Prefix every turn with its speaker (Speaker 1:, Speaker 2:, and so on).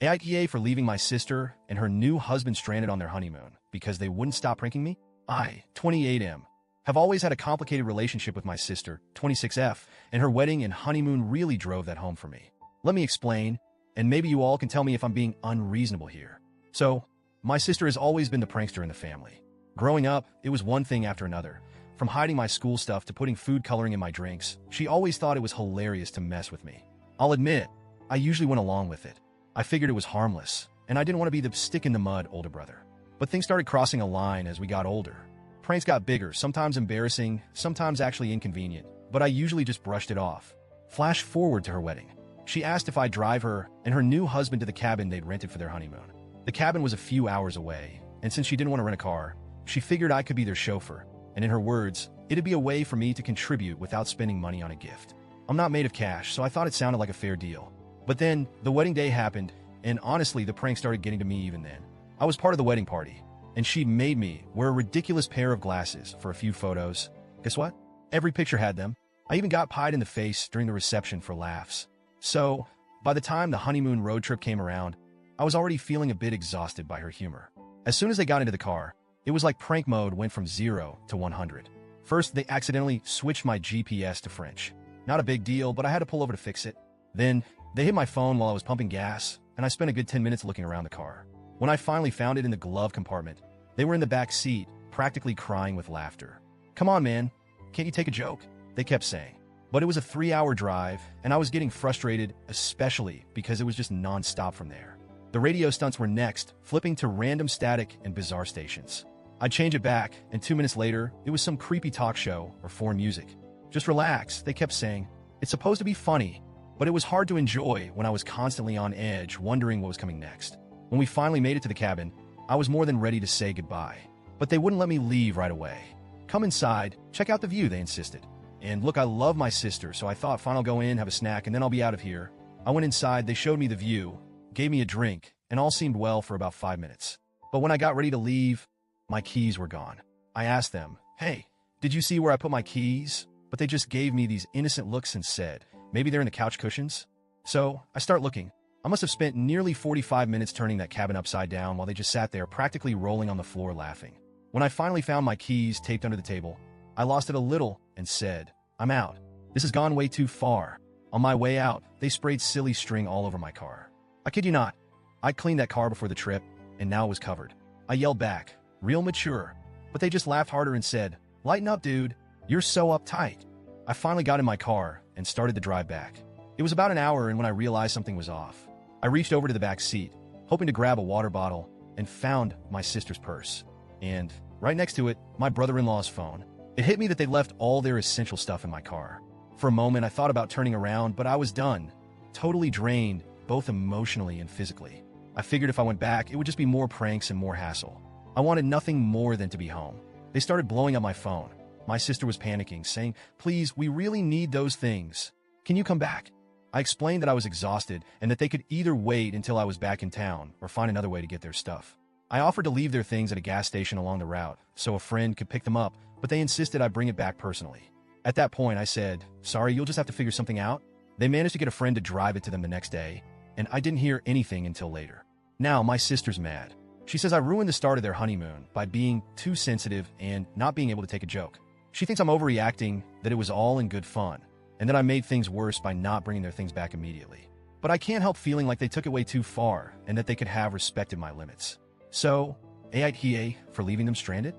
Speaker 1: AITA for leaving my sister and her new husband stranded on their honeymoon because they wouldn't stop pranking me? I, 28M, have always had a complicated relationship with my sister, 26F, and her wedding and honeymoon really drove that home for me. Let me explain, and maybe you all can tell me if I'm being unreasonable here. So, my sister has always been the prankster in the family. Growing up, it was one thing after another. From hiding my school stuff to putting food coloring in my drinks, she always thought it was hilarious to mess with me. I'll admit, I usually went along with it. I figured it was harmless, and I didn't want to be the stick-in-the-mud older brother. But things started crossing a line as we got older. Pranks got bigger, sometimes embarrassing, sometimes actually inconvenient, but I usually just brushed it off. Flash forward to her wedding. She asked if I'd drive her and her new husband to the cabin they'd rented for their honeymoon. The cabin was a few hours away, and since she didn't want to rent a car, she figured I could be their chauffeur, and in her words, it'd be a way for me to contribute without spending money on a gift. I'm not made of cash, so I thought it sounded like a fair deal. But then, the wedding day happened, and honestly, the prank started getting to me even then. I was part of the wedding party, and she made me wear a ridiculous pair of glasses for a few photos. Guess what? Every picture had them. I even got pied in the face during the reception for laughs. So, by the time the honeymoon road trip came around, I was already feeling a bit exhausted by her humor. As soon as they got into the car, it was like prank mode went from 0 to 100. First, they accidentally switched my GPS to French. Not a big deal, but I had to pull over to fix it. Then, they hit my phone while I was pumping gas, and I spent a good 10 minutes looking around the car. When I finally found it in the glove compartment, they were in the back seat, practically crying with laughter. "Come on, man. Can't you take a joke?" they kept saying. But it was a 3-hour drive, and I was getting frustrated, especially because it was just non-stop from there. The radio stunts were next, flipping to random static and bizarre stations. I'd change it back, and 2 minutes later, it was some creepy talk show or foreign music. "Just relax," they kept saying. "It's supposed to be funny." But it was hard to enjoy when I was constantly on edge, wondering what was coming next. When we finally made it to the cabin, I was more than ready to say goodbye. But they wouldn't let me leave right away. "Come inside, check out the view," they insisted. And look, I love my sister, so I thought, fine, I'll go in, have a snack, and then I'll be out of here. I went inside, they showed me the view, gave me a drink, and all seemed well for about 5 minutes. But when I got ready to leave, my keys were gone. I asked them, "Hey, did you see where I put my keys?" But they just gave me these innocent looks and said, "Maybe they're in the couch cushions?" So I start looking. I must have spent nearly 45 minutes turning that cabin upside down while they just sat there practically rolling on the floor laughing. When I finally found my keys taped under the table, I lost it a little and said, "I'm out. This has gone way too far." On my way out, they sprayed silly string all over my car. I kid you not. I cleaned that car before the trip, and now it was covered. I yelled back, real mature, but they just laughed harder and said, "Lighten up, dude. You're so uptight." I finally got in my car and started the drive back. It was about an hour, and when I realized something was off, I reached over to the back seat, hoping to grab a water bottle, and found my sister's purse. And right next to it, my brother-in-law's phone. It hit me that they left all their essential stuff in my car. For a moment, I thought about turning around, but I was done. Totally drained, both emotionally and physically. I figured if I went back, it would just be more pranks and more hassle. I wanted nothing more than to be home. They started blowing up my phone. My sister was panicking, saying, "Please, we really need those things. Can you come back?" I explained that I was exhausted and that they could either wait until I was back in town or find another way to get their stuff. I offered to leave their things at a gas station along the route so a friend could pick them up, but they insisted I bring it back personally. At that point, I said, "Sorry, you'll just have to figure something out." They managed to get a friend to drive it to them the next day, and I didn't hear anything until later. Now, my sister's mad. She says I ruined the start of their honeymoon by being too sensitive and not being able to take a joke. She thinks I'm overreacting, that it was all in good fun, and that I made things worse by not bringing their things back immediately. But I can't help feeling like they took it way too far and that they could have respected my limits. So, AITA for leaving them stranded?